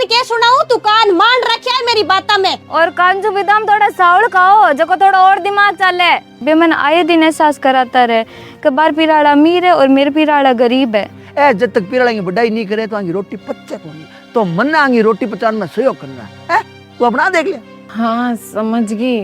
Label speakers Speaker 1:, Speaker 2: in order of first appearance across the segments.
Speaker 1: कहानी के सुनाऊं, तू कान मान रखा है मेरी बाता में।
Speaker 2: और कांजू बादाम थोड़ा साउल खाओ जो को थोड़ा और दिमाग चले। बेमन आए दिन एहसास कराता रहे कि बार पीराड़ा अमीर है और मेरे पीराड़ा गरीब है।
Speaker 3: ए जब तक पीराड़ा की बढ़ाई नहीं करे तो आंगी रोटी पच्चे कोनी, तो मन आंगी रोटी पचाने में सहयोग करना है। तू अपना देख ले।
Speaker 4: हाँ समझ गई,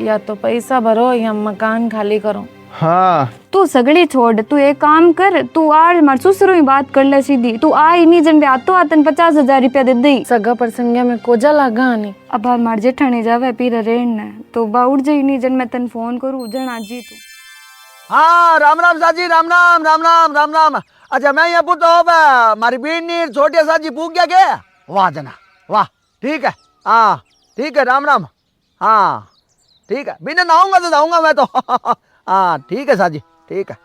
Speaker 4: या तो पैसा भरो या मकान खाली करो।
Speaker 3: हाँ
Speaker 2: तू सगड़ी छोड़, तू एक काम कर, तू आ मार ससुरो ही बात कर ले सीधी। तू आ इन्हीं जन आतो आतन 50,000 रुपया दे दई।
Speaker 4: सगा प्रसंग में कोजा लागा आनी।
Speaker 2: अब मार जेठानी जावे पीरा रेण ने तो बा उड़ जाई नहीं जन मैं तन फोन करूं जन आज जी तू।
Speaker 3: हाँ राम राम साजी, राम राम राम राम राम राम। अच्छा मैं यहाँ पूछता हूँ मारी बीनी छोटे साजी पूछ गया के? वाह जना वाह, ठीक है। हाँ ठीक है, राम राम। हाँ ठीक है, बिना नहाऊंगा तो जाऊंगा मैं तो। हाँ ठीक है साजी, ठीक है।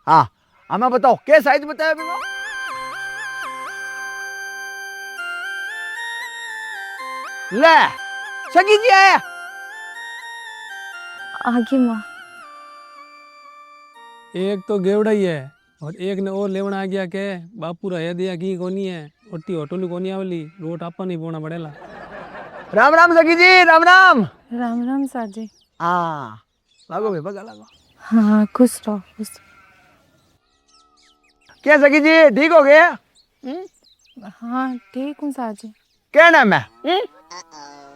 Speaker 3: हाँ हमें बताओ क्या साइज बताया बिना? ले सगी जी आया।
Speaker 2: आगे माँ
Speaker 5: एक तो गेवड़ा ही है और एक ने और लेवण आ गया के बापू रह दिया की कोनी है ओटी होटल कोनी आवली रोट आपा नहीं बोना पड़ेला।
Speaker 3: राम राम सगी जी, राम राम।
Speaker 4: राम राम साजी।
Speaker 3: हाँ लागो भाई बगा लागो।
Speaker 4: हाँ खुश रहो खुश।
Speaker 3: क्या सगी जी ठीक हो गए?
Speaker 4: हाँ ठीक हूँ साजी।
Speaker 3: क्या नाम है?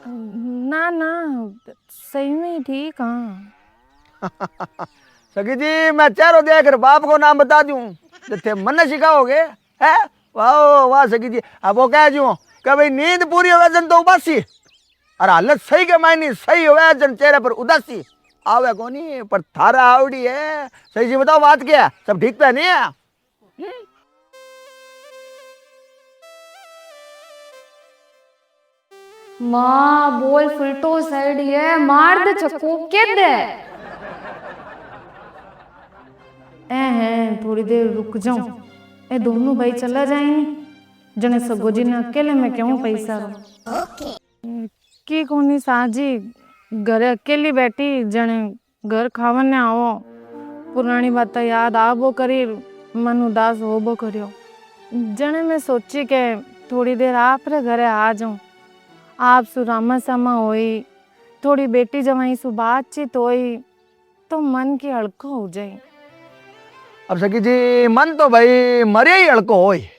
Speaker 4: ना ना सही में ठीक। हाँ
Speaker 3: सगी जी मैं चारों देकर बाप को नाम बता दूं जिथे मन सिखाओगे है। वाह वाह सगी जी। अब वो कह जू कि भाई नींद पूरी होवे जन तो उबासी, और हालत सही के मायने सही होवे जन चेहरे पर उदासी आवे कोनी। पर थारा आवड़ी है। सही जी बताओ बात क्या है? सब ठीक तो नहीं है?
Speaker 2: माँ बोल फुलटो साइड है मार दे चक्कू के दे।
Speaker 4: थोड़ी देर रुक जाओ, ए दोनों भाई चला जाएंगे जने सगोजी ने अकेले में क्यों पैसा रो की कोनी साजी। घरे अकेली बैठी जने घर खावने आओ, पुरानी बात याद आबो करी मन उदास होबो करियो। जने मैं सोची के थोड़ी देर आप रे घरे आ जाऊं, आप सुरामा सामा होई, थोड़ी बेटी जवाई सु बातचीत होई तो मन की हल्का हो जाए।
Speaker 3: अब सगी जी मन तो भाई मरे ही हड़को होई।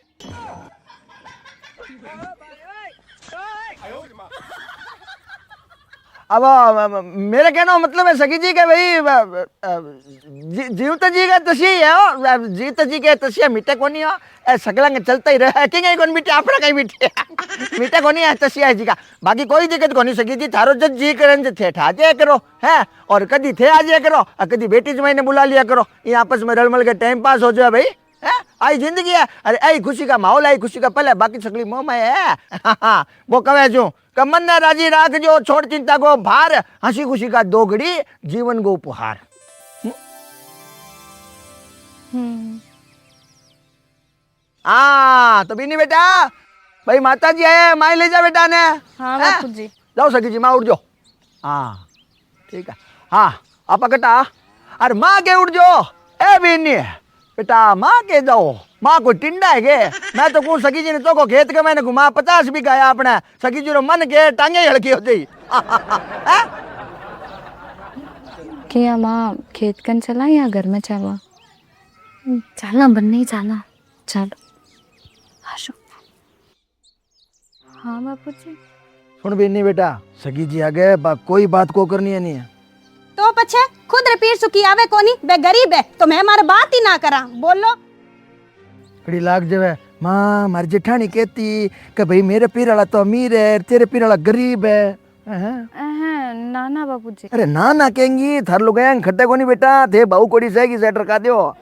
Speaker 3: अब मेरे कहने का मतलब है सगी जी के भाई जीवत जी का तसी है, जीवत जी के तसिया मीठे कोनी हो ए सगला के चलता ही रहे कि कहीं मीठे अपना कहीं मीठे मीठे कोनी है तसिया जी का। बाकी कोई दिक्कत कोनी सगी जी, थारो जज जी करन थे ठा जाया करो है, और कदी थे आ जाया करो और कदी बेटी जमाई ने बुला लिया करो, ये आपस में रलमल के टाइम पास हो जाए भाई है। आई जिंदगी है, अरे आई खुशी का माहौल, आई खुशी का पल है, बाकी सकली मोह में है। वो कहे जो मन ने राजी राख जो छोड़ चिंता को भार, हंसी खुशी का दोगड़ी जीवन को उपहार। हाँ तो बीनी बेटा भाई माता जी आए, माई ले जा बेटा ने।
Speaker 2: हाँ बापू जी।
Speaker 3: जाओ सगी जी माँ उठ जाओ। हाँ ठीक है। हाँ आप कटा अरे माँ के उठ जाओ। ए बीनी बेटा माँ के जाओ, माँ को टिंडा है के? मैं तो कहूँ सगी जी ने तो को खेत के मैंने घुमा 50 भी गाया अपने, सगी जी रो मन के टांगे हल्की हो जाई।
Speaker 2: क्या माँ खेत कन चला या घर में चला? चलना बनने चलना चलो। हाँ बापू जी।
Speaker 3: सुन बीनी बेटा सगी जी आ गए, कोई बात को करनी है नहीं है
Speaker 1: तो पछे खुद रपीर सुखी आवे कोनी, बे गरीब है तो मैं हमारे बात ही ना करा। बोलो
Speaker 3: कड़ी लाग जावे। माँ मारी जेठानी कहती कि भाई मेरे पीर वाला तो अमीर है, तेरे पीर वाला गरीब है।
Speaker 2: ना ना बापू जी।
Speaker 3: अरे ना ना कहेंगी थार लोग खट्टे को नहीं बेटा थे बहु कोड़ी सहेगी सेटर का दो।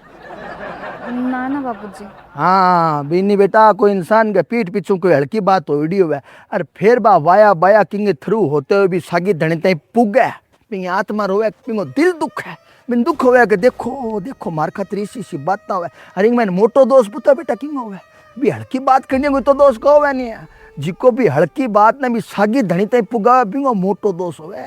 Speaker 2: ना ना बापू जी।
Speaker 3: हाँ बीनी बेटा कोई इंसान के पीठ पीछू कोई हल्की बात हो वीडियो है, अरे फिर बा वाया बाया किंग थ्रू होते हुए भी सागी धनी तई पुगे पिंग आत्मा रोवे, पिंगो दिल दुख है, बिन दुख होवे कि देखो देखो मार खातिर इसी सी बात ना होवे। अरे मैंने मोटो दोस्त पुता बेटा किंग होवे भी हल्की बात करने को तो दोस्त को होवे नहीं है, जिको भी हल्की बात ना भी सागी धनी तई पुगावे बिंगो मोटो दोस्त होवे।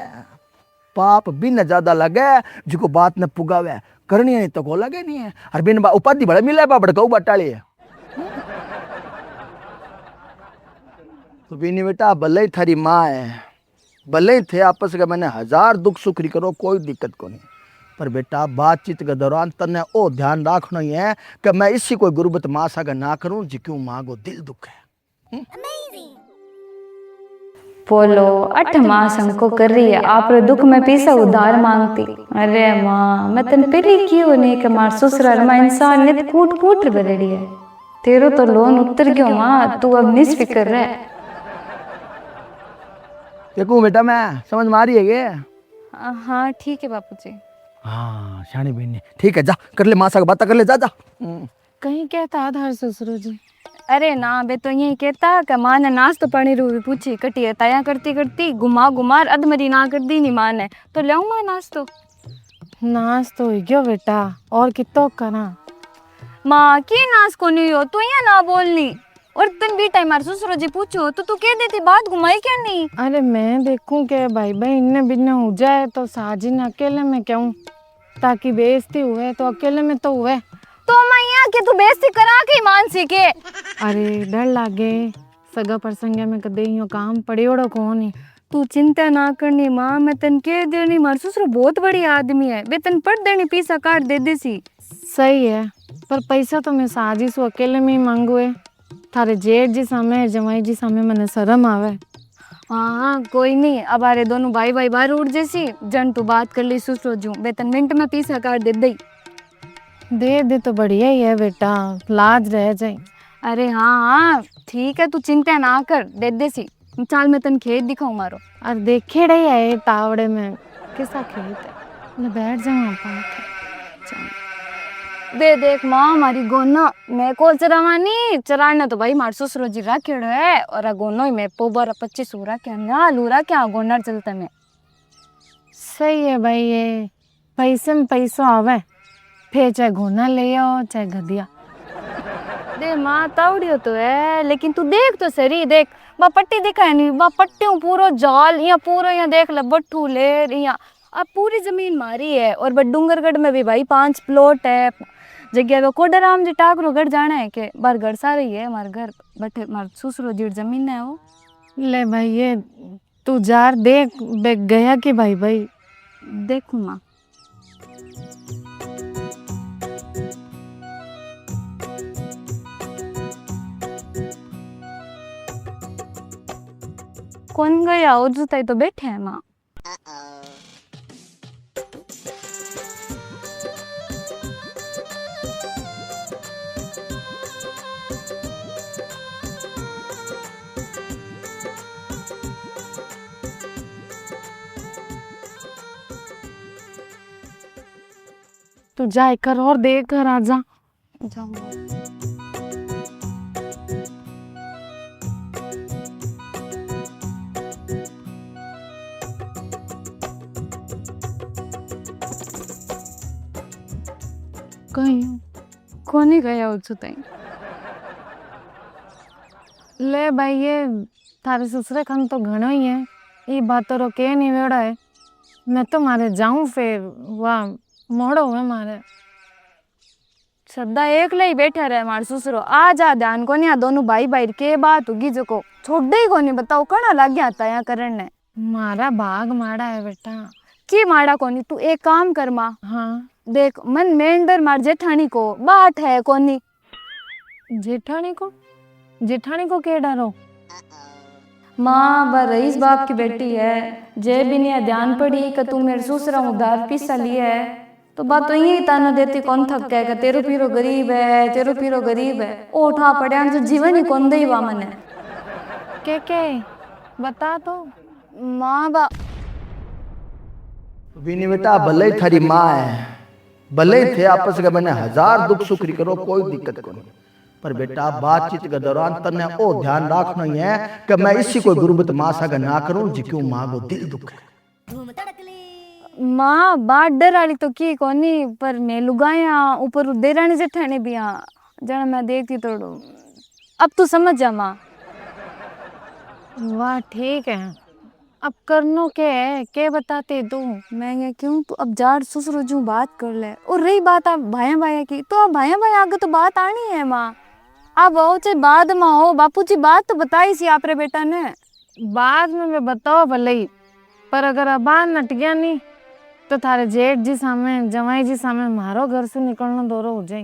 Speaker 3: पाप बिन ज्यादा लगे जिको बात न पुगावे करनी है तो को लगे नहीं है। अरे बिन उपाधि बड़ा मिला बा बड़का बटाली है। तो बीनी बेटा भले ही थारी माँ है, भले ही थे आपस का मैंने 1000 दुख सुख री करो कोई दिक्कत को नहीं, पर बेटा बातचीत के दौरान तने ओ ध्यान रखना ही है कि मैं इसी कोई गुरबत माँ सागा ना करूं जिक्यों माँ को दिल दुख है।
Speaker 2: बोलो 8 मास हमको कर रही है आप रे दुख में पैसा उधार मांगती। अरे माँ मैं तन पेरी क्यों नहीं कि मार ससुराल में इंसान ने कूट कूट बरेड़ी है। तेरो तो लोन उतर गयो माँ, तू अब निस्फिक्र रह।
Speaker 3: देखूं बेटा मैं समझ मारी है ये।
Speaker 2: हाँ ठीक है बापू जी।
Speaker 3: हाँ शानी बहनी ठीक है, जा कर ले माँ सागा बात कर ले, जा जा।
Speaker 4: कहीं कहता आधार ससुर जी।
Speaker 2: अरे ना बे तो यही कहता कि माँ ने नाश्तो पानी रू पूछी कटी है तया करती करती घुमा घुमार अधमरी ना कर दी नी माँ ने, तो ले माँ नाश्तो।
Speaker 4: नाश तो हो गयो बेटा, और कितो करा।
Speaker 2: माँ की नाश को नहीं हो तू यहाँ ना बोलनी, और तुम भी टाइम मार ससुर जी पूछो तो तू कह देती बात घुमाई क्या नहीं।
Speaker 4: अरे मैं देखूं कि भाई भाई इन्ने बिन्ने हो जाए तो साजिन अकेले में क्यों, ताकि बेइज्जती हुए तो अकेले में तो हुए।
Speaker 2: तो मैं यहाँ के तू बेइज्जती करा के मानसी के।
Speaker 4: अरे डर लागे सगा प्रसंग में कदे यो काम पड़ियोड़ो कौन ही।
Speaker 2: तू चिंता ना करनी माँ, मैं तन कह देनी मार ससुर बहुत बड़ी आदमी है, वे तन पढ़ देनी पैसा काट दे देसी।
Speaker 4: सही है, पर पैसा तो मैं साजी सु अकेले में ही मांगू है। थारे जेठ जी सामे जमाई जी सामे मने शर्म आवे।
Speaker 2: हाँ कोई नहीं, अब आरे दोनों भाई भाई बाहर उठ जैसी जन तू बात कर ली ससुर जू वेतन मिनट में पैसा काट दे दई।
Speaker 4: दे तो बढ़िया ही है बेटा, लाज रह जाए।
Speaker 2: अरे हाँ ठीक है तू चिंता ना कर, दे देसी। चाल मैं तन खेत दिखाऊं मारो।
Speaker 4: और देखे रही है तावड़े में किसा खेत है, ले बैठ जाऊँ
Speaker 2: दे देख माँ हमारी गोना मैं को चरावानी चराना तो भाई मार ससुर जी राखेड़ो है, और आ गोनो ही मैं पोबर 25 हो रहा क्या ना लूरा क्या गोना चलता मैं।
Speaker 4: सही है भाई, ये पैसे में पैसों आवे, फिर चाहे घोना ले आओ चाहे गधिया।
Speaker 2: दे माँ तावड़ियो तो है, लेकिन तू देख तो सही देख बा पट्टी दिखाए नहीं, बा पट्टियों पूरो जाल यहाँ पूरा यहाँ देख ले बट्ठू ले यहाँ अब पूरी जमीन मारी है, और बट डूंगरगढ़ में भी भाई 5 प्लॉट है जगह वो कोडराम जी टाकरो घर जाना है के बार घर सारे ही है हमारे घर बटे मार ससुरो जी जमीन है वो।
Speaker 4: ले भाई ये तू जार देख बे गया कि भाई भाई
Speaker 2: देखू माँ कौन गया और जुताई तो बैठे हैं माँ।
Speaker 4: तू जाए कर और देख कर आ जा।
Speaker 2: जाऊंगा
Speaker 4: कहीं
Speaker 2: कौन ही गया और जुताई।
Speaker 4: ले भाई ये थारे ससुरे खन तो घणो ही है, ये बात तो के नहीं वेड़ा है। मैं तो मारे जाऊं फिर वाह मोड़ो हुए मारे।
Speaker 2: सदा एक ही बैठा रहे मार ससुरो आ जा ध्यान को नहीं, दोनों भाई भाई के बात होगी जो को छोड़ दे ही को नहीं, बताओ कड़ा लग गया था यहाँ करने ने।
Speaker 4: मारा भाग माड़ा है बेटा।
Speaker 2: की माड़ा कोनी तू एक काम कर माँ,
Speaker 4: हाँ
Speaker 2: देख मन मेंढर मार जेठानी को बाट है कोनी।
Speaker 4: जेठानी को के डरो।
Speaker 2: माँ ब रईस बाप की बेटी है, जे भी नहीं ध्यान पड़ी कि तू मेरे ससुरा उधार पैसा लिया है तो बात तो यही ताना देती कौन थक गया तेरो पीरो गरीब है तेरो पीरो गरीब है, ओ उठा पड़ा जो जीवन ही कौन दे वा मने
Speaker 4: के बता तो।
Speaker 2: माँ बा
Speaker 3: बीनी बेटा भले ही थारी माँ है, भले ही थे आपस का मैंने 1000 दुख सुख री करो कोई दिक्कत को नहीं, पर बेटा बातचीत के दौरान तने ओ ध्यान रखना ही है कि मैं इसी कोई गुरबत माँ सागा ना करूं जिक्यों माँ को दिल दुख है।
Speaker 2: माँ बात डर वाली तो की कोनी, पर मैं लुगाया ऊपर देरानी जेठानी भी यहाँ जरा मैं देखती तो अब तू समझ जा माँ।
Speaker 4: वाह ठीक है, अब करनो के है के बताते तू।
Speaker 2: मैं ये क्यों तू अब जाड़ ससुर जू बात कर ले, और रही बात आप भाया भाया की तो आप भाया भाया आगे तो बात आनी है माँ। आप बहुत से बाद में हो बापूजी, बात तो बताई सी आपरे बेटा ने।
Speaker 4: बाद में मैं बताओ भले ही, पर अगर अबान नट गया नहीं तो थारे जेठ जी सामने जवाई जी सामने मारो घर से निकलना दोरो हो जाए।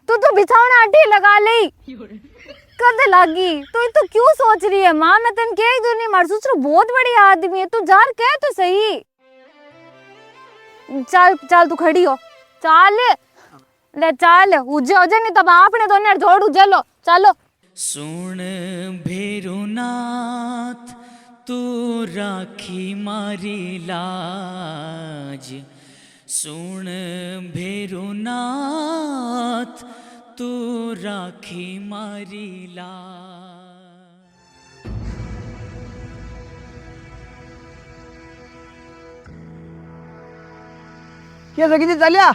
Speaker 2: तू बिछावना अड्डी लगा ले कद लागी तो क्यों सोच रही है माँ? मैं तेन कह दूं नहीं, मार ससुर बहुत बढ़िया आदमी है, तू जार कह तो सही। चल चल तू खड़ी हो, चल ले चल उजे हो जाए नहीं तब आपने दोनों जोड़ उजे लो चलो।
Speaker 6: सुन भेरुनाथ तू राखी मारी लाज, सुन भेरुनाथ तू राखी मारी लाज।
Speaker 3: क्या सखी जी चलिया?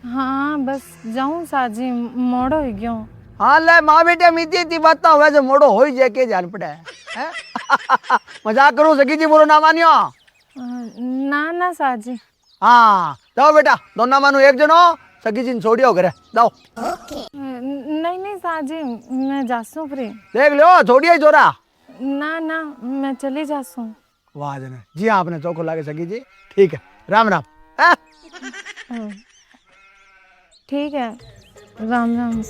Speaker 4: हाँ बस जाऊं साजी, मोड़ो ही गयो।
Speaker 3: हाँ ले माँ बेटे मीती थी बात हुआ जो मोड़ो हो ही जाए के जान पड़े हैं? मजाक करो सखी जी, बोलो ना मानियो।
Speaker 4: ना ना साजी।
Speaker 3: हाँ जाओ बेटा, दोनों मानो एक जनो सखी जी छोड़ियो घरे जाओ।
Speaker 4: नहीं नहीं साजी, मैं जासूं फ्री।
Speaker 3: देख लो छोड़िए छोरा।
Speaker 4: ना ना मैं चली जासूं।
Speaker 3: वाह जने जी हाँ, आपने चौको लागे सखी जी। ठीक है, राम राम।
Speaker 4: ठीक है, राम राम।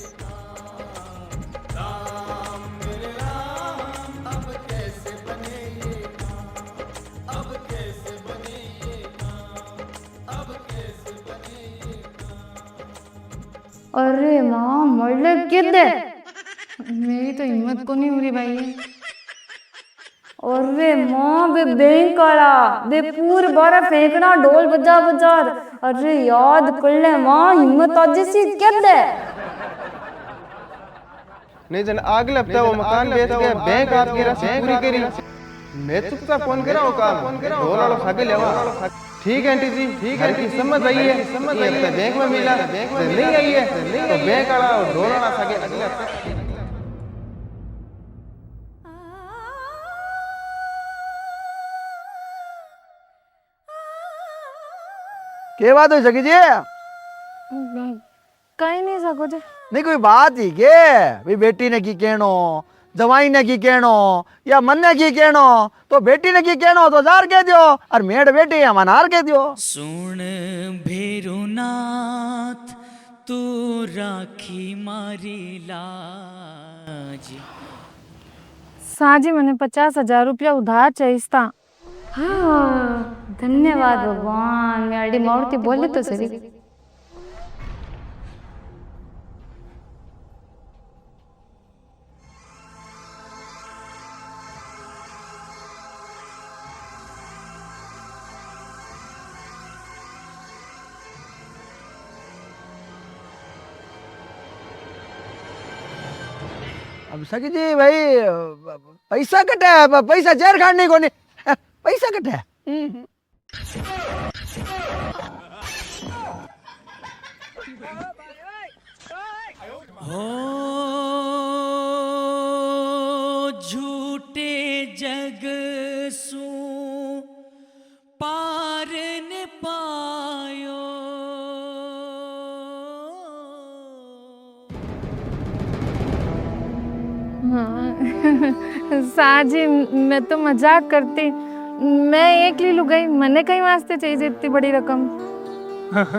Speaker 2: अरे माँ मरले किधे?
Speaker 4: मेरी तो हिम्मत को नहीं हो रही भाई।
Speaker 2: अरे माँ बे बैंक वाला बे पूरे बारा फेंकना ढोल बजा बजा। अरे याद कर ले माँ, हिम्मत आज सी किधे?
Speaker 7: नहीं जन अगले हफ्ते वो मकान बेच के बैंक आपकी रसीद पूरी करी। मैं चुपचाप फोन करा हो काम ढोल वालों खाके लेवा। ठीक है आंटी जी, ठीक है कि समझ आई है, समझ आई है। बैंक में मिला, बैंक में नहीं आई है तो बैंक वाला और ढोल वाला खाके अगले हफ्ते।
Speaker 3: के बात हुई सखी जी?
Speaker 4: कहीं नहीं सको जे।
Speaker 3: नहीं कोई बात ही के भाई, बेटी ने की कहनो, जवाई ने की कहनो या मन ने की कहनो, तो बेटी ने की कहनो तो जार कह दियो और मेड़ बेटी है मनार कह दियो।
Speaker 6: सुन भेरुनाथ तू राखी मारी लाज।
Speaker 4: साजी मैंने 50,000 रुपया उधार चाहिए था।
Speaker 2: हाँ धन्यवाद भगवान, मेरी मूर्ति बोले तो सही।
Speaker 3: अब सखी जी भाई पैसा कटे, पैसा जहर खाने को नहीं, पैसा कटे।
Speaker 6: हो झूठे जग सू पार न पायो।
Speaker 4: साजी मैं तो मजाक करती, मैं एक ली लू गई, मैंने कहीं वास्ते चाहिए इतनी बड़ी रकम।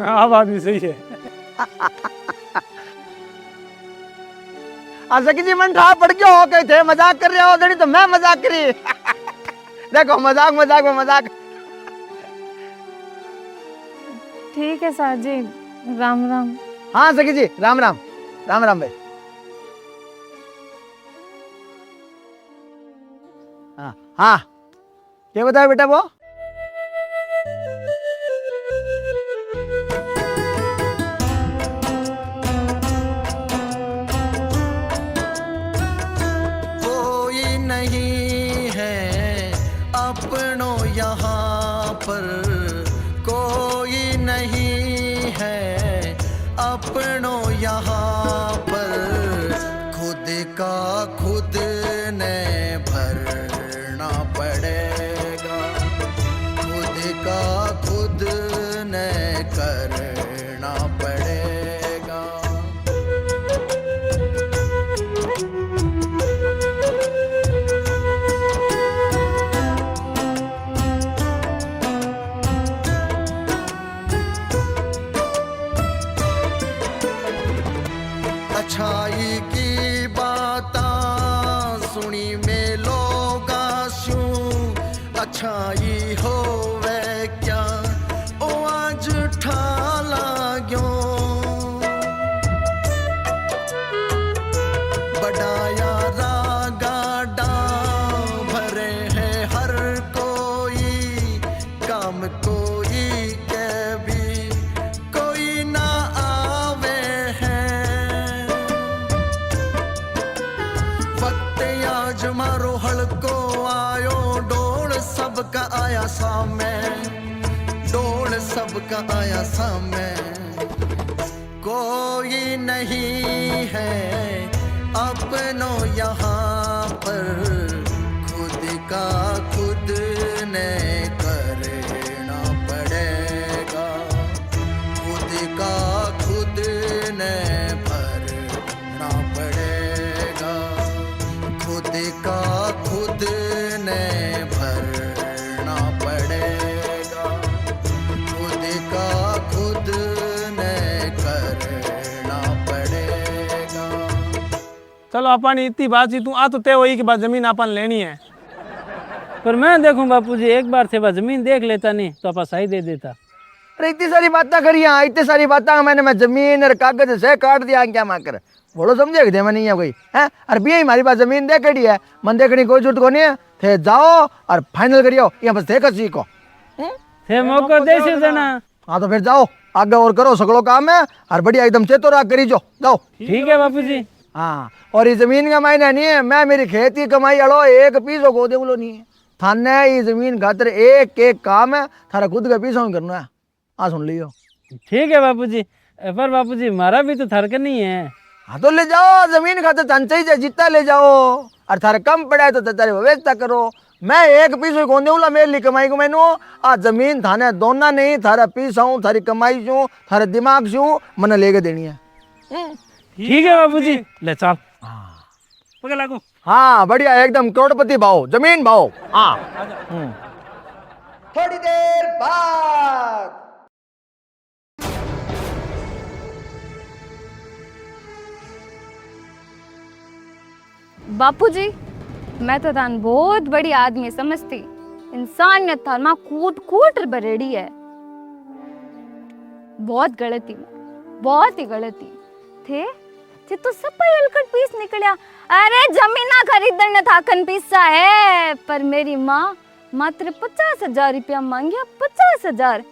Speaker 5: आप आदमी सही है।
Speaker 3: सखी जी मन ठा पड़ गया हो, कहते मजाक कर रहे हो धनी तो मैं मजाक करी। देखो मजाक मजाक में मजाक।
Speaker 4: ठीक है साजी, राम राम।
Speaker 3: हाँ सखी जी राम राम, राम राम भाई। हाँ हाँ क्या बताया बेटा वो?
Speaker 8: कोई नहीं है अपनों यहाँ पर, कोई नहीं है अपनों यहाँ पर, खुद का खुद ने भरना पड़ेगा, खुद का खुद ने करना पड़ेगा। बाता सुनी मेलो गाशू अच्छाई होवे क्या ओ आज ठाला गयो बडाया रागाडा भरे हैं हर कोई काम कोई के भी कोई ना आवे हैं वक्त आज मारो हड़को आयो डोल सबका आया सामे डोल सबका आया सामे कोई नहीं है अपनों यहाँ पर खुद का खुद ने करना पड़ेगा खुद का खुद ने भरना पड़ेगा खुद का खुद ने भरना पड़ेगा खुद का खुद ने करना पड़ेगा।
Speaker 5: चलो अपन इतनी बात थी तू आ तो तय हुई कि बात जमीन अपन लेनी है।
Speaker 9: पर मैं देखूं बापूजी एक बार से जमीन देख लेता नहीं तो अपन सही दे देता।
Speaker 3: अरे इतनी सारी बातें करी यहाँ इतनी सारी बातें मैंने मैं जमीन और कागज से काट दिया क्या मैं कर बोलो समझे दे मैं नहीं है कोई है और भी हमारी पास जमीन देखड़ी है मन देखनी कोई जरूरत को नहीं है थे जाओ और फाइनल करियो यहाँ बस देख सीखो
Speaker 9: थे मौका दे से जना।
Speaker 3: हाँ तो फिर जाओ आगे और करो सगड़ो काम है और बढ़िया एकदम चेतो राग करी जाओ।
Speaker 9: ठीक है बापूजी।
Speaker 3: हाँ और ये जमीन का मायना नहीं है मैं मेरी खेती कमाई अड़ो एक पीसो को दे बोलो नहीं है थाने ये जमीन खातर एक एक काम है थारा खुद का पीसो करना है हाँ सुन लियो।
Speaker 9: ठीक है बापूजी पर बापूजी हमारा भी तो थरक नहीं है।
Speaker 3: हाँ तो ले जाओ जमीन खातर तन चाहिए जितना ले जाओ और थारे कम पड़ा है तो तारे व्यवस्था करो मैं एक पीसो कौन दूंगा मेरे लिए कमाई को मैनू आ जमीन थाने दोना नहीं थारा पीस हूँ थारी कमाई छू थारे दिमाग छू मैंने लेके देनी है।
Speaker 9: ठीक है बापूजी ले चल पकड़ लागो।
Speaker 3: हाँ बढ़िया एकदम करोड़पति भाव जमीन भाव। हाँ थोड़ी देर बाद
Speaker 2: बापूजी मैं तो थान बहुत बड़ी आदमी समझती इंसानियत थान मां कूट कूट भरेड़ी है बहुत गलती बहुत ही गलती थे तो सब अलकट पीस निकलिया। अरे जमीना खरीदने थाकन पीसा है पर मेरी माँ मात्र 50,000 रुपया मांगिया 50,000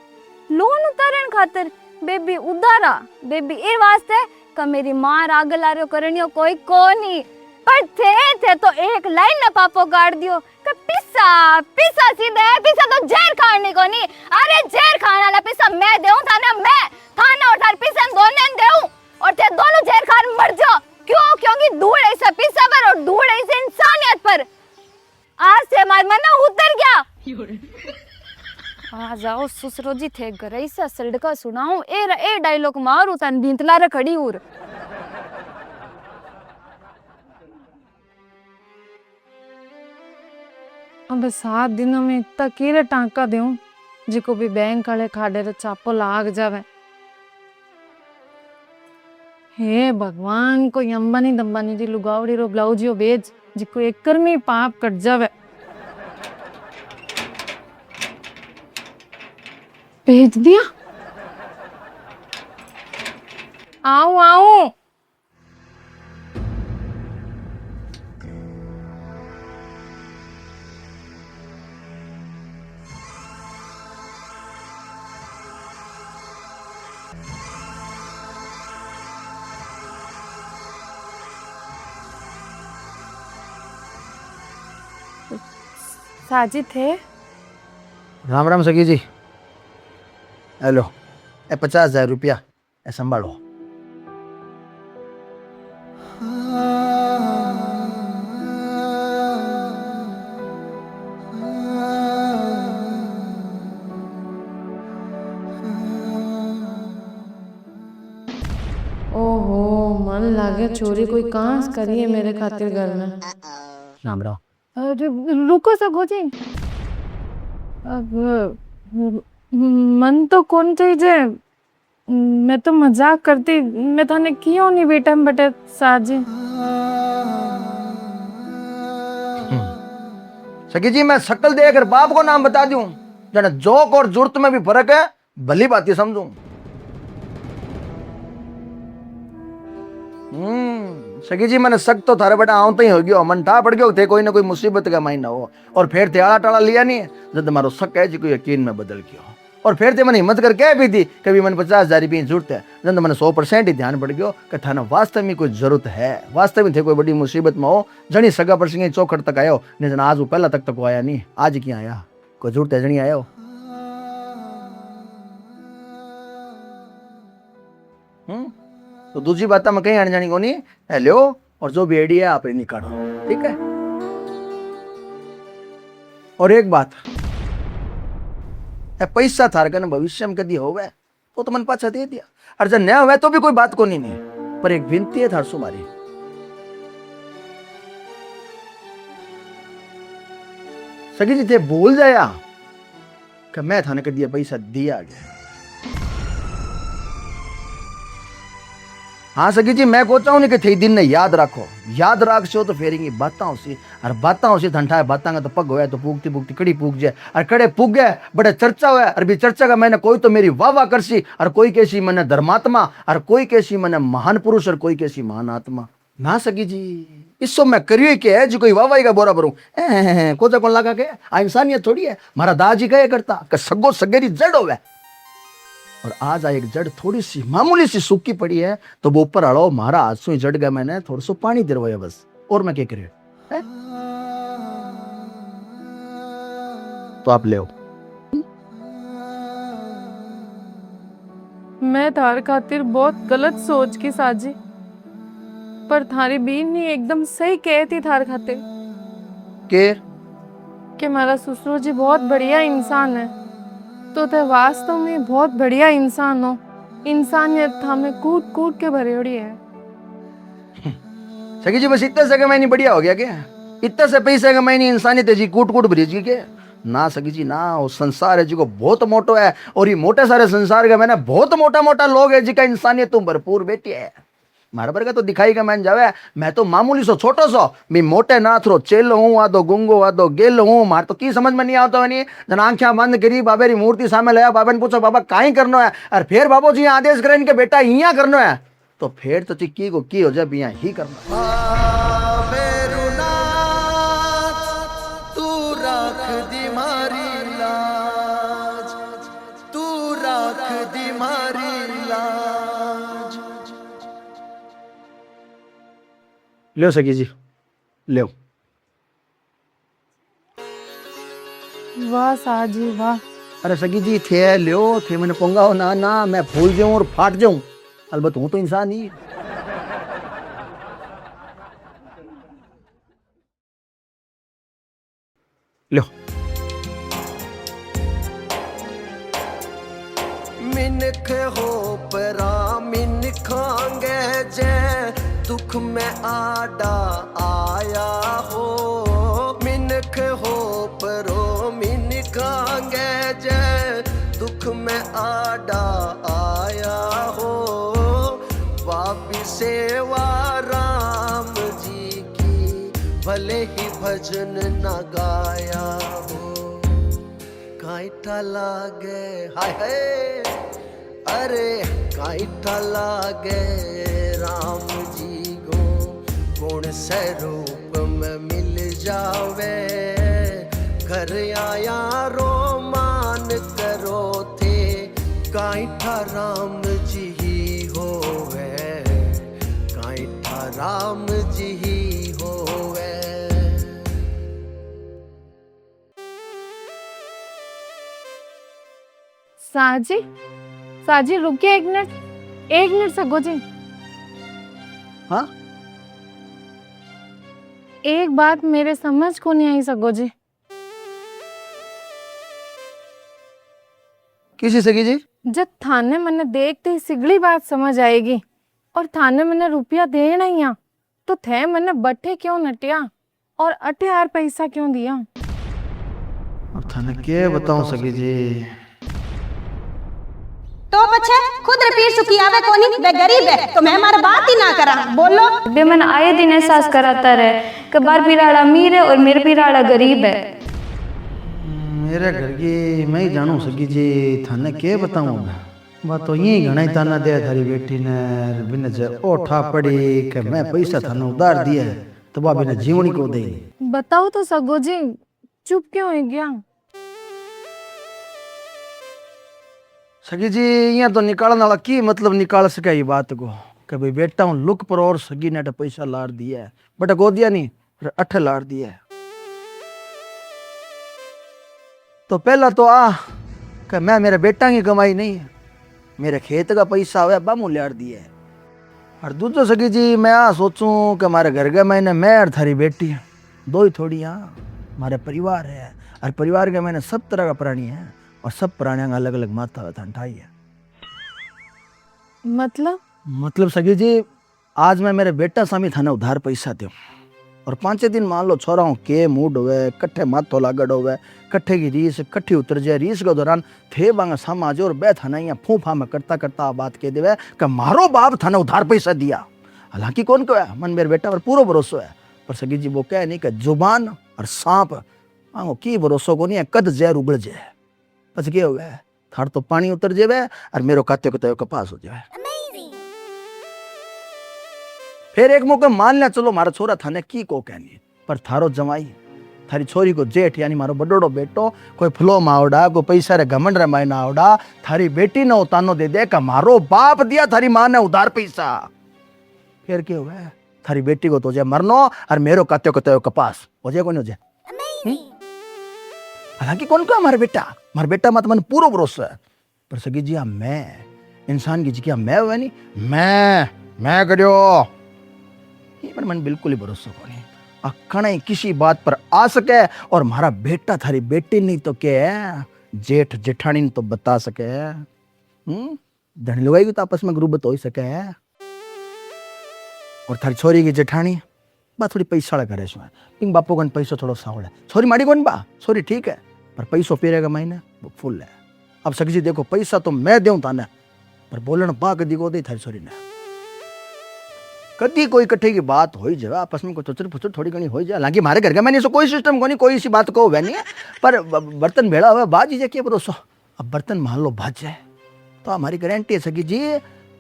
Speaker 2: लोन उतारण खातर बेबी उधारा बेबी ए वास्ते का मेरी माँ राग लारो करनियो कोई कोनी पर थे तो एक लाइन न पापो गाड़ दियो का पिसा पिसा सीधे पिसा तो जहर खाने को नहीं। अरे जहर खाने वाला पिसा मैं देऊं थाने मैं थाना और थार पिसा दोनों देऊं और थे दोनों जहर खान मर जाओ क्यों क्योंकि धूल ऐसा पिसा पर और धूल ऐसे इंसानियत पर आज से हमारा मन उतर गया। आ जाओ ससुरो जी थे घर ऐसा सड़का सुनाऊं ए डायलॉग मारू तन बीतला रे खड़ी उर
Speaker 4: अब 7 दिनों में इतना कीरे टांका दूं जिको भी बैंक वाले खाड़े रे चापो लाग जावे। हे भगवान को अंबानी दंबानी दी लुगावड़ी रो ब्लाउजियो बेच जिको एक कर्मी पाप कट जावे। भेज दिया आओ आओ साजिद थे।
Speaker 3: राम राम सखी जी हेलो ए 50,000 रुपया ए संभालो।
Speaker 4: ओहो मन लागे चोरी कोई कांस करिए मेरे खातिर घर में।
Speaker 3: राम राम।
Speaker 4: रुको सगो जी अब मन तो कौन चाहिए मैं तो मजाक करती मैं थाने क्यों नहीं बेटा बटे साजी।
Speaker 3: सखी जी मैं शक्ल देकर बाप को नाम बता दूं, जरा जोक और जुर्त में भी फर्क है, भली बात ही समझूं। सखी जी मैंने शक तो थारे बेटा आवता ही हो गयो, मन ठा पड़ गयो थे कोई ना कोई मुसीबत का महीना हो, और फिर थे आड़ा टाड़ा लिया नहीं जब मारो शक है जी कोई यकीन में बदल गयो, और फिर ते मैंने हिम्मत करके कह भी थी कभी मैंने 50,000 रुपये की जरूरत है, जब मैंने 100% ही ध्यान पड़ गयो कि थाना वास्तव में कोई जरूरत है, वास्तव में थे कोई बड़ी मुसीबत में हो, जनी सगा परसिंग चौखट तक आयो नहीं जना आज वो पहला तक को आया नहीं, आज क्या आया कोई जरूरत है जनी आया हो। तो दूसरी बात मैं कहीं आने जानी को नहीं है, लो और जो भी आइडिया है आप निकालो, ठीक है। और एक बात है, पैसा थार का भविष्य में कदी होवे तो मन पाछा दे दिया, और जब नया हुआ तो भी कोई बात को नहीं, पर एक विनती है थार सु मारी, सगी जी थे भूल जाया कि मैं थाने कदी पैसा दिया गया। हाँ सगी जी मैं कोचा हूं कि थे दिन ने याद रखो, याद राख सो तो फेरेंगी बाताओं से, और बाताओं से ठंडा है बातांगा तो पग होया तो पूगती पूगती कड़ी पूग जाए, और कड़े पूग गए बड़े चर्चा हुआ, और भी चर्चा का मैंने कोई तो मेरी वाह वाह करसी, और कोई कैसी मैंने धर्मात्मा, और कोई कैसी मैंने महान पुरुष, और कोई कैसी महान आत्मा। ना सगी जी इसो मैं करियो के है जी कोई वाह वाही का बोरा भरूं, कोचा कौन लगा के आ इंसानियत थोड़ी है, मारा दाजी कहे करता कि सगो सगेरी जड़ होवे, और आज एक जड़ थोड़ी सी मामूली सी सूखी पड़ी है तो वो ऊपर अड़ो मारा हाथ से जड़ गया, मैंने थोड़ा सा पानी दिलवाया बस, और मैं क्या करिए तो आप ले
Speaker 4: मैं थार खातिर बहुत गलत सोच की साजी, पर थारी बीन ने एकदम सही कहती थार खातिर कि मेरा ससुर जी बहुत बढ़िया इंसान है, तो ते वास्तव में बहुत बढ़िया इंसान हो, इंसानियत हमें कूट कूट के भरेड़ी है।
Speaker 3: सगी जी बस इतने से कमाई बढ़िया हो गया क्या, इतने से पैसे कमाई नहीं इंसानियत है जी कूट कूट भरी जी के ना सगी जी ना, वो संसार है जी को बहुत मोटो है, और ये मोटे सारे संसार का मैंने बहुत मोटा मोटा लोग है जी का इंसानियत तुम भरपूर बेटी है, मारा पर का तो दिखाई का मैंने जावे, मैं तो मामूली सो छोटो सो मैं मोटे नाथ रो चेलो हूँ, आदो गुंगो आदो गेल हूँ, मार तो की समझ में नहीं आता नहीं, जन आंखें बंद करी बाबे री मूर्ति सामने लाया, बाबा ने पूछो बाबा काई करनो है, और फिर बाबू जी आदेश करें इनके बेटा यहाँ करनो है, तो फिर तो चिक्की को की हो जाए यहाँ ही करना।
Speaker 8: तू राख दी मारी लाज, तू राख दी मारी लाज।
Speaker 3: लो सगी जी लो।
Speaker 4: वाह साजी वाह।
Speaker 3: अरे सगी जी थे लो थे मैंने पोंगा हो ना ना मैं फूल जाऊं और फाट जाऊं, अलबत्त हूं तो इंसान ही। लो
Speaker 8: मिनख हो परा मिनखांगे जे दुख में आडा आया हो, मिनख हो परो मिनखांगे जे दुख में आडा आया हो, वापी सेवा राम जी की भले ही भजन न गाया हो, काइठा लागे हाय हाय अरे काइठा लागे राम जी को, गुण से रूप में मिल जावे, घर आया रो मान करो थे, काइठा राम जी ही होवे, काइठा राम जी ही होवे।
Speaker 4: साजी साजी रुकिए एक मिनट सगो जी।
Speaker 3: हाँ
Speaker 4: एक बात मेरे समझ को नहीं आई सगो जी।
Speaker 3: किसी सगी जी?
Speaker 4: जब थाने मैंने देखते ही सिगड़ी बात समझ आएगी, और थाने मैंने रुपया देना ही आ, तो थे मैंने बट्ठे क्यों नटिया और 8,000 पैसा क्यों दिया?
Speaker 3: अब थाने क्या बताऊं सगी जी।
Speaker 1: तो पछे खुद रिपीट चुकी आवे कोनी बे गरीब है तो मैं हमारा बात ही ना करा बोलो
Speaker 2: बे मन आए दिन एहसास कराता रहे कि बार बिराड़ा अमीर है और मेरे बिराड़ा गरीब है।
Speaker 3: मेरे घर की मैं ही जानू सकी जी थाने के बताऊं मैं बात तो यही घना ताना दे थारी बेटी ने बिन जे ओठा पड़ी कि मैं पैसा थाने उधार दिया तो बा बिना जीवनी को दे
Speaker 4: बताओ तो सगो जी, चुप क्यों हो गया?
Speaker 3: सगी जी यहाँ तो निकालने वाला की मतलब निकाल सके ये बात को कि भाई बेटा हूँ लुक पर और सगी ने पैसा लार दिया है बटा गो दिया नहीं फिर 8 लार दिया है तो पहला तो कि मैं मेरे बेटा की कमाई नहीं है मेरे खेत का पैसा हुआ बामू लार दिया है और दूसरा सगी जी मैं सोचूं कि हमारे घर के मैंने मैं और थारी बेटी है दो ही थोड़ी हमारे परिवार है और परिवार के मैंने सब तरह का प्राणी है और सब प्राणियों का अलग अलग माथा ठाई है मतलब सगी जी आज मैं मेरे बेटा सामी थाने उधार पैसा दूं और 5 दिन मान लो छोरा हूँ के मूड हुए कट्ठे माथो लागड़ हुए कट्ठे की रीस कट्ठी उतर जाए रीस के दौरान थे बांगा समाज और बै थाना यहाँ फूफा में करता बात कह देवे कि मारो बाप थाने उधार पैसा दिया हालांकि कौन को है मन मेरे बेटा पर पूरा भरोसा है पर सगी जी वो कह नहीं कि जुबान और सांप आंगो की भरोसा को नहीं है कद जहर उगड़ जाए बस क्या हुआ है थार तो पानी उतर जावे और मेरो काते को तो कपास हो जाए फिर एक मौका मान लिया चलो मारा छोरा थाने की को कहनी पर थारो जमाई थारी छोरी को जेठ यानी मारो बडोड़ो बेटो कोई फ्लो मावड़ा कोई पैसा रे घमंड रे मायना आवड़ा थारी बेटी ने उतानो दे दे का मारो बाप दिया थारी मां ने उधार पैसा फिर क्या हुआ है थारी बेटी को तो जे मरनो और मेरो काते को तो कपास हो जाए कोनी हो जाए हालांकि कौन का हमारा बेटा मत मन पूरा भरोसा है पर सगी जी मैं इंसान की जिक्या मैं हुआ नहीं मैं करियो ये पर मन बिल्कुल ही भरोसा को नहीं अखण किसी बात पर आ सके और मारा बेटा थारी बेटी नहीं तो क्या जेठ जेठानी तो बता सके धनी लुगाई तो आपस में गुरुबत हो सके और थारी छोरी की जेठानी बा थोड़ी पैसा करे पिंग बापू का पैसा थोड़ा सावड़ है छोरी माड़ी कौन बा छोरी ठीक है पर पैसों पेरेगा महीने वो फुल है अब सगी जी देखो पैसा तो मैं दूं ताने पर बोलन बा कदी को दे थारी छोरी ने कदी कोई इकट्ठे की बात हो जाए आपस में कोई चुचर फुचर थोड़ी घनी हो जाए हालांकि हमारे घर का मैंने कोई सिस्टम को नहीं कोई इसी बात को हुआ नहीं है पर बर्तन भेड़ा हुआ बाजी जाए क्या भरोसा अब बर्तन मान लो भाज जाए तो हमारी गारंटी है सगी जी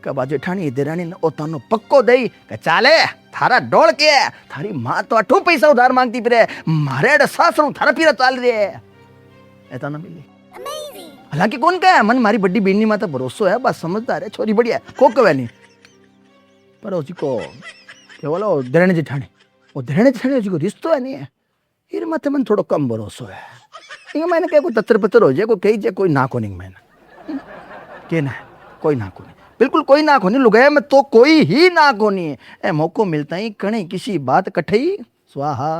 Speaker 3: कब जेठानी देरानी ने ओतानो पक्को दई के चाले थारा डोल के थारी मां तो अठो पैसा उधार मांगती फिरे मारे सासरू थारा पीरा चाल रही है ऐसा ना मिली हालांकि कौन का है मन मारी बड़ी बेनी माता भरोसा है बस समझदार है छोरी बढ़िया को कवे नहीं पर उसी को क्या बोला देरानी जेठानी वो देरानी जेठानी उसी को रिश्तो है नहीं है फिर माते मन थोड़ा कम भरोसा है ये मैंने क्या कोई तत्तर पत्तर हो जाए कोई कही जाए कोई ना को नहीं मैंने के ना कोई ना को नहीं बिल्कुल कोई ना को नहीं लुगाया में तो कोई ही ना को नहीं है मौको मिलता ही कणे किसी बात कठई स्वाहा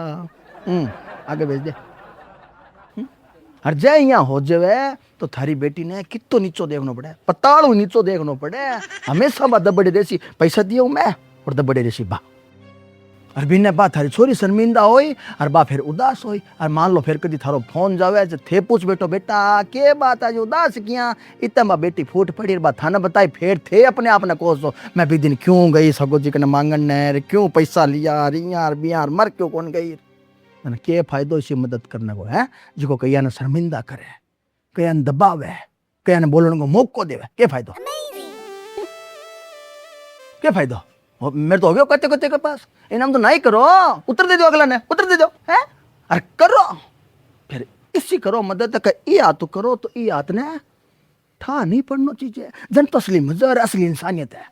Speaker 3: आगे भेज दे हर जाए यहाँ हो जावे तो थारी बेटी ने कितो नीचो देखना पड़े पताड़ू नीचो देखना पड़े हमेशा बा दबड़े रेसी पैसा दियो मैं और दबड़े रेसी बा और बिना बा थारी छोरी शर्मिंदा होई और बा फिर उदास होई और मान लो फिर कदी थारो फोन जावे थे पूछ बेटो बेटा के बात आज उदास किया इतना बा बेटी फूट पड़ी बा थाना बताई फिर थे अपने आप ने कोसो मैं भी दिन क्यों गई सगो जी कने मांगन ने क्यों पैसा लिया रियार बियार मर क्यों कौन गई मैंने के फायदो इसी मदद करने को है जिको कई ने शर्मिंदा करे कई ने दबावे कई ने बोलने को मौको देवे के फायदो के फायदो मेरे तो हो गया कते कते के पास इनाम तो नहीं करो उतर दे दो अगला ने उतर दे दो है अरे करो फिर इसी करो मदद का ये आत करो तो ये आत ने ठा नहीं पड़नो चीज है जन तो असली मजा और असली इंसानियत है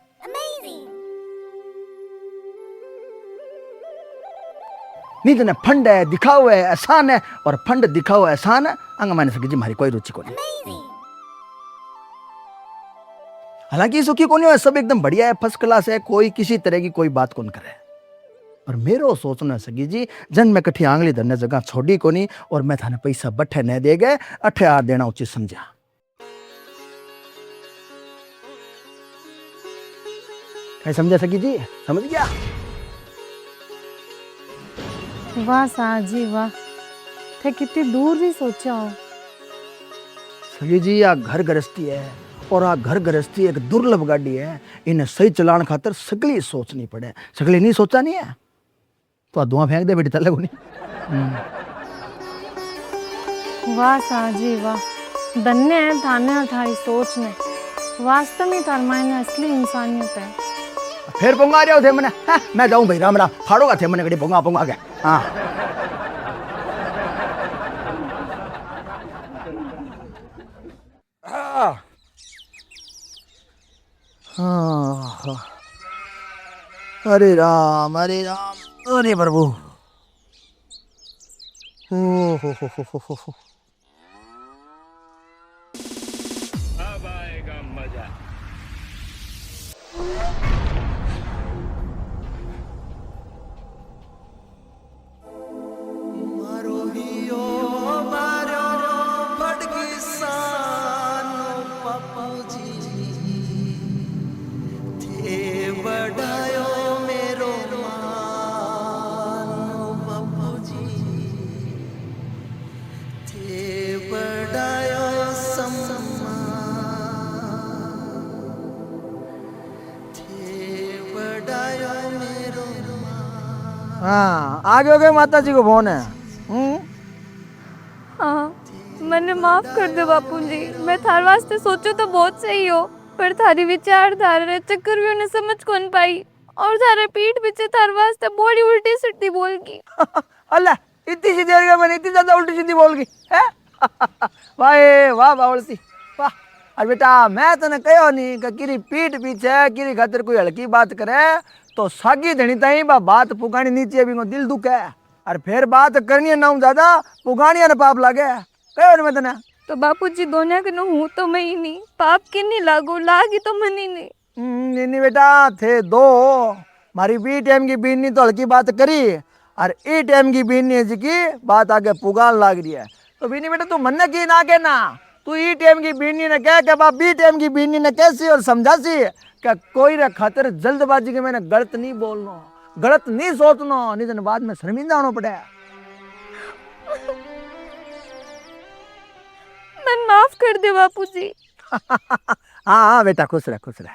Speaker 3: नहीं तो फंड है दिखाओ है एहसान है और फंड दिखाओ एहसान है अंग मैंने सकी जी हमारी कोई रुचि को नहीं हालांकि सुखी को नहीं है सब एकदम बढ़िया है फर्स्ट क्लास है कोई किसी तरह की कोई बात कौन करे और मेरो सोचना सगी जी जन में कठी आंगली धरने जगह छोड़ी को नहीं और मैं थाने पैसा बट्ठे न दे गए 8 आर देना उचित समझा क्या समझा सगी जी समझ गया
Speaker 4: वाह साजी वाह थे कितनी दूर भी सोचा हो
Speaker 3: सगी जी आ घर गृहस्थी है और आ घर गृहस्थी एक दुर्लभ गाड़ी है इन्हें सही चलाने खातर सगली सोचनी पड़े सगली नहीं सोचा नहीं है तो आ धुआं फेंक दे बेटी तले को नहीं
Speaker 4: वाह साजी वाह, धन्य है थाने और थारी सोच ने। वास्तव में थार मायने असली इंसानियत है।
Speaker 3: फिर पोंगा रहे हो थे मने हाँ, मैं जाऊं भाई राम राम फाड़ोगा थे मने घड़ी पोंगा पोंगा के हाँ हाँ। अरे राम अरे प्रभु हो।
Speaker 8: मारो हियो मारो बड़गी सानो बापूजी थे बड़ायो मेरो मानो बापूजी थे बड़ायो थे बड़ायो मेरो
Speaker 3: हाँ आगे हो गए माता जी को फोन है
Speaker 2: हाँ मैंने माफ कर दो बापूजी, मैं थार वास्ते सोचो तो बहुत सही हो, पर थारी विचारधारा चक्कर भी उन्हें समझ कौन पाई और थारे पीठ पीछे थार वास्ते बड़ी उल्टी सीधी बोल की।
Speaker 3: अल्लाह इतनी सी देर में मैंने इतनी ज्यादा उल्टी सीधी बोल गई है वाह वाह बावलसी वाह। और बेटा मैं तने कहो नहीं कि किरी पीठ पीछे किरी खातिर कोई हल्की बात करे तो सागी धनी ताई बात पुगानी नीचे भी को दिल दुख है और फिर बात करनी है ना ज्यादा पुगानी न पाप लागे कहो नहीं मैं तने
Speaker 2: तो बापूजी दोनों के नो हूँ तो मैं ही नहीं, पाप की नहीं लागू लागी तो मन ही नहीं।
Speaker 3: नहीं बेटा थे दो मारी बी टाइम की बीनी तो हल्की बात करी और ई टाइम की बीनी जी की बात आगे पुगान लाग रही है तो बीनी बेटा तू मन की ना कहना तू ई टाइम की बीनी ने कह के बाप बी टाइम की बीनी ने कैसी और समझा सी कि कोई रे खातिर जल्दबाजी के मैंने गलत नहीं बोलना गलत नहीं सोचना नहीं तो बाद में शर्मिंदा होना पड़े।
Speaker 2: मन माफ कर दे बापूजी।
Speaker 3: हाँ हाँ बेटा खुश रह खुश रह।